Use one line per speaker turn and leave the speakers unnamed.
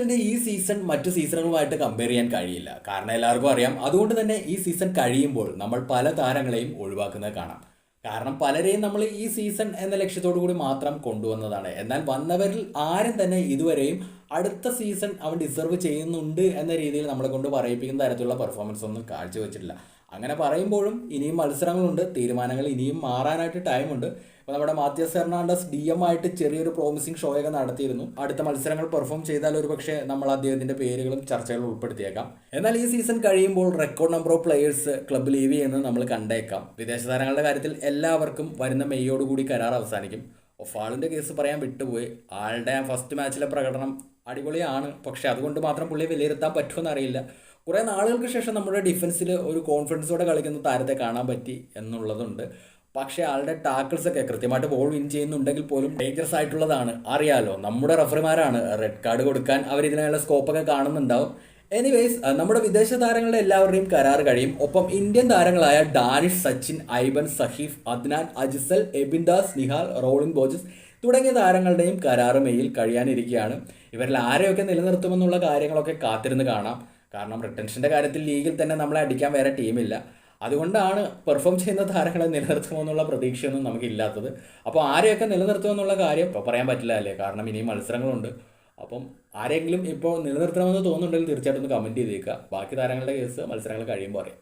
ISLന്റെ ഈ സീസൺ മറ്റു സീസണുകളുമായിട്ട് കമ്പയർ ചെയ്യാൻ കഴിയില്ല. കാരണം എല്ലാവർക്കും അറിയാം. അതുകൊണ്ട് തന്നെ ഈ സീസൺ കഴിയുമ്പോൾ നമ്മൾ പല താരങ്ങളെയും ഒഴിവാക്കുന്നത് കാണാം. കാരണം പലരെയും നമ്മൾ ഈ സീസൺ എന്ന ലക്ഷ്യത്തോടു കൂടി മാത്രം കൊണ്ടുവന്നതാണ്. എന്നാൽ വന്നവരിൽ ആരും തന്നെ ഇതുവരെയും അടുത്ത സീസൺ അവൻ ഡിസർവ് ചെയ്യുന്നുണ്ട് എന്ന രീതിയിൽ നമ്മളെ കൊണ്ട് പറയിപ്പിക്കുന്ന തരത്തിലുള്ള പെർഫോമൻസ് ഒന്നും കാഴ്ചവെച്ചിട്ടില്ല. അങ്ങനെ പറയുമ്പോഴും ഇനിയും മത്സരങ്ങളുണ്ട്, തീരുമാനങ്ങൾ ഇനിയും മാറാനായിട്ട് ടൈമുണ്ട്. ഇപ്പോൾ നമ്മുടെ മാത്യാസ് ഹെർണാണ്ടസ് DM ആയിട്ട് ചെറിയൊരു പ്രോമിസിങ് ഷോയൊക്കെ നടത്തിയിരുന്നു. അടുത്ത മത്സരങ്ങൾ പെർഫോം ചെയ്താൽ ഒരു പക്ഷേ നമ്മൾ അദ്ദേഹത്തിൻ്റെ പേരുകളും ചർച്ചകളും ഉൾപ്പെടുത്തിയേക്കാം. എന്നാൽ ഈ സീസൺ കഴിയുമ്പോൾ record number of players club leave ചെയ്യുന്നത് നമ്മൾ കണ്ടേക്കാം. വിദേശ താരങ്ങളുടെ കാര്യത്തിൽ എല്ലാവർക്കും വരുന്ന മെയ്യോടുകൂടി കരാർ അവസാനിക്കും. ഒഫാളിൻ്റെ കേസ് പറയാൻ വിട്ടുപോയി. ആളുടെ ഫസ്റ്റ് മാച്ചിലെ പ്രകടനം അടിപൊളിയാണ്, പക്ഷെ അതുകൊണ്ട് മാത്രം പുള്ളിയെ വിലയിരുത്താൻ പറ്റുമെന്ന് അറിയില്ല. കുറേ നാളുകൾക്ക് ശേഷം നമ്മുടെ ഡിഫൻസിൽ ഒരു കോൺഫിഡൻസോടെ കളിക്കുന്ന താരത്തെ കാണാൻ പറ്റി എന്നുള്ളതുണ്ട്. പക്ഷേ ആളുടെ ടാക്കിൾസൊക്കെ കൃത്യമായിട്ട് ബോൾ വിൻ ചെയ്യുന്നുണ്ടെങ്കിൽ പോലും ഡേഞ്ചറസ് ആയിട്ടുള്ളതാണ്. അറിയാലോ, നമ്മുടെ റഫറിമാരാണ് റെഡ് കാർഡ് കൊടുക്കാൻ അവരിതിനുള്ള സ്കോപ്പൊക്കെ കാണുന്നുണ്ടാവും. എനിവേസ്, നമ്മുടെ വിദേശ താരങ്ങളുടെ എല്ലാവരുടെയും കരാർ കഴിയും. ഒപ്പം ഇന്ത്യൻ താരങ്ങളായ ഡാനിഷ്, സച്ചിൻ, ഐബൻ, സഹീഫ്, അദ്നാൻ, അജിസൽ, എബിൻദാസ്, നിഹാൽ, റോളിൻ ബോജസ് തുടങ്ങിയ താരങ്ങളുടെയും കരാർ മെയിൽ കഴിയാനിരിക്കുകയാണ്. ഇവരിൽ ആരെയൊക്കെ നിലനിർത്തുമെന്നുള്ള കാര്യങ്ങളൊക്കെ കാത്തിരുന്ന് കാണാം. കാരണം റിട്ടൻഷൻ്റെ കാര്യത്തിൽ ലീഗിൽ തന്നെ നമ്മളെ അടിക്കാൻ വേറെ ടീമില്ല. അതുകൊണ്ടാണ് പെർഫോം ചെയ്യുന്ന താരങ്ങളെ നിലനിർത്തുമെന്നുള്ള പ്രതീക്ഷയൊന്നും നമുക്കില്ലാത്തത്. അപ്പോൾ ആരെയൊക്കെ നിലനിർത്തുമെന്നുള്ള കാര്യം ഇപ്പോൾ പറയാൻ പറ്റില്ല അല്ലേ, കാരണം ഇനിയും മത്സരങ്ങളുണ്ട്. അപ്പം ആരെങ്കിലും ഇപ്പോൾ നിലനിർത്തണമെന്ന് തോന്നുന്നുണ്ടെങ്കിൽ തീർച്ചയായിട്ടും ഒന്ന് കമൻറ്റ് ചെയ്തേക്കുക. ബാക്കി താരങ്ങളുടെ കേസ് മത്സരങ്ങൾ കഴിയുമ്പോൾ അറിയാം.